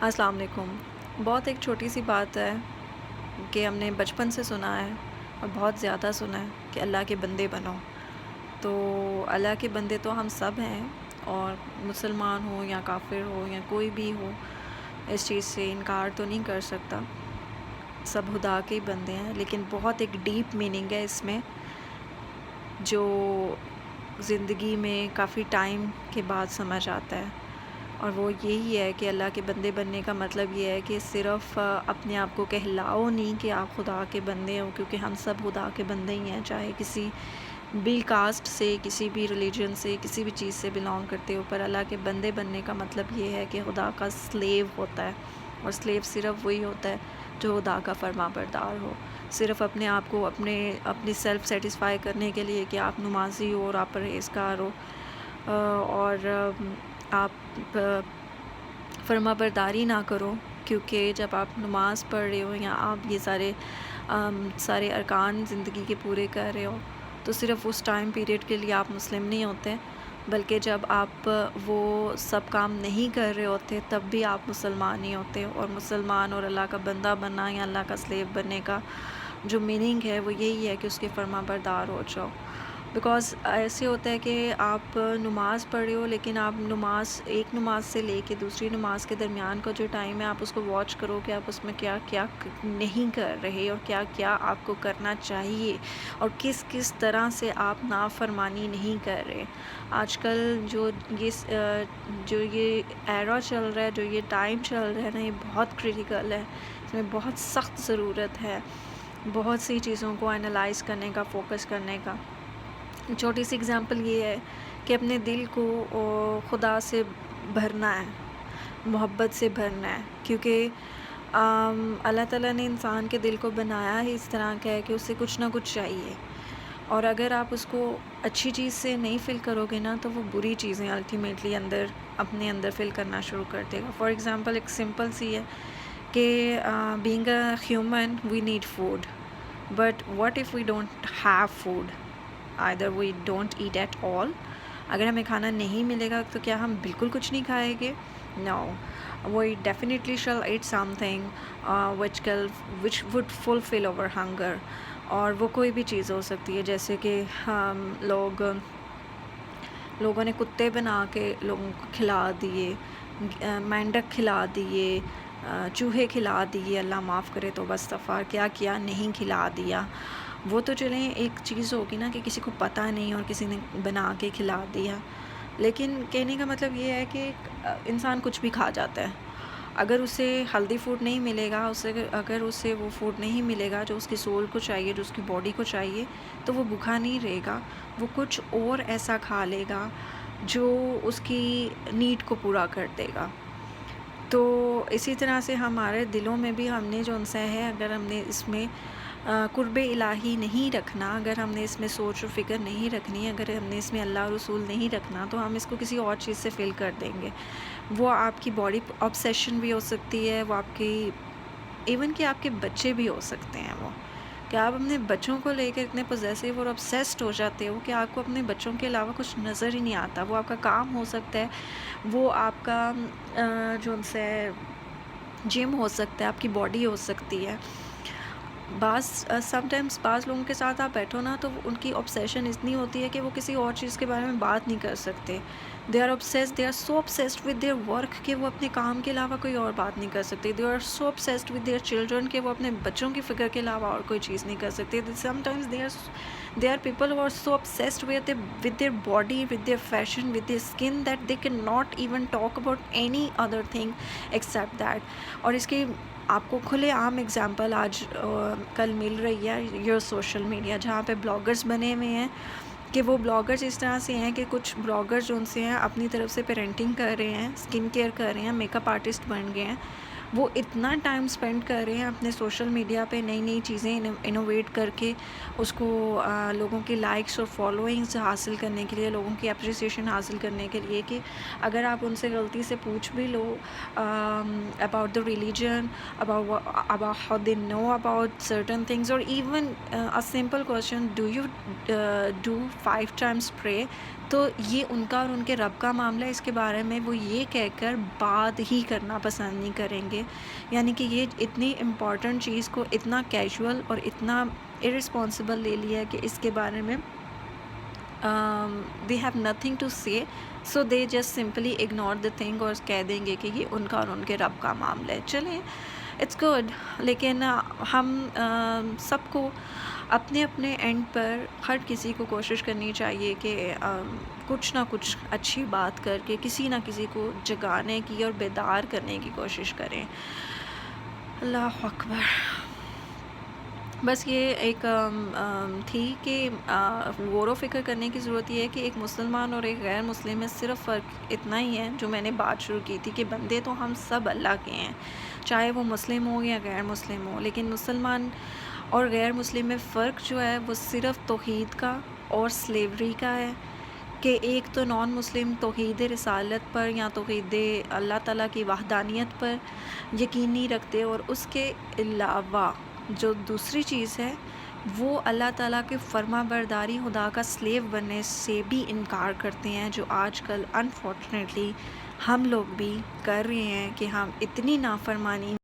السلام علیکم۔ بہت ایک چھوٹی سی بات ہے کہ ہم نے بچپن سے سنا ہے اور بہت زیادہ سنا ہے کہ اللہ کے بندے بنو۔ تو اللہ کے بندے تو ہم سب ہیں، اور مسلمان ہو یا کافر ہو یا کوئی بھی ہو، اس چیز سے انکار تو نہیں کر سکتا، سب خدا کے ہی بندے ہیں۔ لیکن بہت ایک ڈیپ میننگ ہے اس میں، جو زندگی میں کافی ٹائم کے بعد سمجھ آتا ہے، اور وہ یہی ہے کہ اللہ کے بندے بننے کا مطلب یہ ہے کہ صرف اپنے آپ کو کہلاؤ نہیں کہ آپ خدا کے بندے ہو، کیونکہ ہم سب خدا کے بندے ہی ہیں، چاہے کسی بھی کاسٹ سے، کسی بھی ریلیجن سے، کسی بھی چیز سے بلانگ کرتے ہو۔ پر اللہ کے بندے بننے کا مطلب یہ ہے کہ خدا کا سلیو ہوتا ہے، اور سلیو صرف وہی ہوتا ہے جو خدا کا فرما بردار ہو، صرف اپنے آپ کو اپنی سیلف سیٹسفائی کرنے کے لیے کہ آپ نمازی ہو اور آپ پرہیزگار ہو، اور آپ فرما برداری نہ کرو، کیونکہ جب آپ نماز پڑھ رہے ہو یا آپ یہ سارے ارکان زندگی کے پورے کر رہے ہو، تو صرف اس ٹائم پیریڈ کے لیے آپ مسلم نہیں ہوتے، بلکہ جب آپ وہ سب کام نہیں کر رہے ہوتے تب بھی آپ مسلمان ہی ہوتے، اور مسلمان اور اللہ کا بندہ بننا یا اللہ کا سلیو بننے کا جو میننگ ہے وہ یہی ہے کہ اس کے فرما بردار ہو جاؤ۔ بیکاز ایسے ہوتا ہے کہ آپ نماز پڑھ رہے ہو، لیکن آپ ایک نماز سے لے کے دوسری نماز کے درمیان کا جو ٹائم ہے، آپ اس کو واچ کرو کہ آپ اس میں کیا کیا نہیں کر رہے، اور کیا کیا آپ کو کرنا چاہیے، اور کس کس طرح سے آپ نافرمانی نہیں کر رہے۔ آج کل جو یہ ایرا چل رہا ہے، جو یہ ٹائم چل رہا ہے نا، یہ بہت کریٹیکل ہے، اس میں بہت سخت ضرورت ہے بہت سی چیزوں کو انالائز کرنے کا، فوکس کرنے کا۔ چھوٹی سی اگزامپل یہ ہے کہ اپنے دل کو خدا سے بھرنا ہے، محبت سے بھرنا ہے، کیونکہ اللہ تعالیٰ نے انسان کے دل کو بنایا ہی اس طرح کا ہے کہ اسے کچھ نہ کچھ چاہیے، اور اگر آپ اس کو اچھی چیز سے نہیں فل کرو گے نا، تو وہ بری چیزیں الٹیمیٹلی اپنے اندر فل کرنا شروع کر دے گا۔ فار ایگزامپل ایک سمپل سی ہے کہ being a human we need food, but what if we don't have food, either we don't eat at all۔ اگر ہمیں کھانا نہیں ملے گا تو کیا ہم بالکل کچھ نہیں کھائیں گے؟ No, we definitely shall eat something which would fulfill our hunger۔ اور وہ کوئی بھی چیز ہو سکتی ہے، جیسے کہ ہم لوگوں نے کتے بنا کے لوگوں کو کھلا دیے، مینڈک کھلا دیے، چوہے کھلا دیے، اللہ معاف کرے تو استغفار، کیا کیا نہیں کھلا دیا۔ وہ تو چلیں ایک چیز ہوگی نا کہ کسی کو پتہ نہیں اور کسی نے بنا کے کھلا دیا، لیکن کہنے کا مطلب یہ ہے کہ انسان کچھ بھی کھا جاتا ہے۔ اگر اسے ہیلدی فوڈ نہیں ملے گا، اگر اسے وہ فوڈ نہیں ملے گا جو اس کی سول کو چاہیے، جو اس کی باڈی کو چاہیے، تو وہ بھوکا نہیں رہے گا، وہ کچھ اور ایسا کھا لے گا جو اس کی نیڈ کو پورا کر دے گا۔ تو اسی طرح سے ہمارے دلوں میں بھی ہم نے جو ان سے ہے، اگر ہم نے اس میں قرب الہی نہیں رکھنا، اگر ہم نے اس میں سوچ و فکر نہیں رکھنی، اگر ہم نے اس میں اللہ رسول نہیں رکھنا، تو ہم اس کو کسی اور چیز سے فل کر دیں گے۔ وہ آپ کی باڈی آبسیشن بھی ہو سکتی ہے، وہ آپ کی ایون کہ آپ کے بچے بھی ہو سکتے ہیں، وہ کہ آپ اپنے بچوں کو لے کے اتنے پوزیسو اور obsessed ہو جاتے ہو کہ آپ کو اپنے بچوں کے علاوہ کچھ نظر ہی نہیں آتا۔ وہ آپ کا کام ہو سکتا ہے، وہ آپ کا جو ان سے جم ہو سکتا ہے، آپ کی باڈی ہو سکتی ہے۔ سم ٹائمس بعض لوگوں کے ساتھ آپ بیٹھو نا، تو ان کی obsession اتنی ہوتی ہے کہ وہ کسی اور چیز کے بارے میں بات نہیں کر سکتے۔ they are so obsessed with their work کہ وہ اپنے کام کے علاوہ کوئی اور بات نہیں کر سکتے۔ they are so obsessed with their children کہ وہ اپنے بچوں کی فکر کے علاوہ اور کوئی چیز نہیں کر سکتے۔ sometimes there are people who are so obsessed with their body, with their fashion, with their skin that they cannot even talk about any other thing except that۔ اور اس کی آپ کو کھلے عام اگزامپل آج کل مل رہی ہے یہ سوشل میڈیا، جہاں پہ بلاگرز بنے ہوئے ہیں کہ وہ بلاگرز اس طرح سے ہیں کہ کچھ بلاگرز جو ان سے ہیں اپنی طرف سے پیرنٹنگ کر رہے ہیں، اسکن کیئر کر رہے ہیں، میک اپ آرٹسٹ بن گئے ہیں، وہ اتنا ٹائم اسپینڈ کر رہے ہیں اپنے سوشل میڈیا پہ نئی نئی چیزیں انوویٹ کر کے اس کو لوگوں کی لائکس اور فالوئنگس حاصل کرنے کے لیے، لوگوں کی اپریسیشن حاصل کرنے کے لیے، کہ اگر آپ ان سے غلطی سے پوچھ بھی لو about the religion, about how they know about certain things, or even a simple question, do you do 5 times pray, تو یہ ان کا اور ان کے رب کا معاملہ ہے، اس کے بارے میں وہ یہ کہہ کر بات ہی کرنا پسند نہیں کریں گے. یعنی کہ یہ اتنی امپورٹنٹ چیز کو اتنا کیجول اور اتنا ارسپانسبل لے لیا کہ اس کے بارے میں they have nothing to say, so they just simply ignore the thing اور کہہ دیں گے کہ یہ ان کا اور ان کے رب کا معاملہ ہے. چلیں اٹس گڈ، لیکن ہم سب کو اپنے اپنے اینڈ پر ہر کسی کو کوشش کرنی چاہیے کہ کچھ نہ کچھ اچھی بات کر کے کسی نہ کسی کو جگانے کی اور بیدار کرنے کی کوشش کریں. اللہ اکبر. بس یہ ایک تھی کہ غور و فکر کرنے کی ضرورت یہ ہے کہ ایک مسلمان اور ایک غیر مسلم میں صرف فرق اتنا ہی ہے، جو میں نے بات شروع کی تھی کہ بندے تو ہم سب اللہ کے ہیں، چاہے وہ مسلم ہو یا غیر مسلم ہو. لیکن مسلمان اور غیر مسلم میں فرق جو ہے وہ صرف توحید کا اور سلیوری کا ہے، کہ ایک تو نان مسلم توحید رسالت پر یا توحید اللہ تعالیٰ کی وحدانیت پر یقین نہیں رکھتے، اور اس کے علاوہ جو دوسری چیز ہے وہ اللہ تعالیٰ کے فرما برداری خدا کا سلیو بننے سے بھی انکار کرتے ہیں، جو آج کل انفارچونیٹلی ہم لوگ بھی کر رہے ہیں کہ ہم اتنی نافرمانی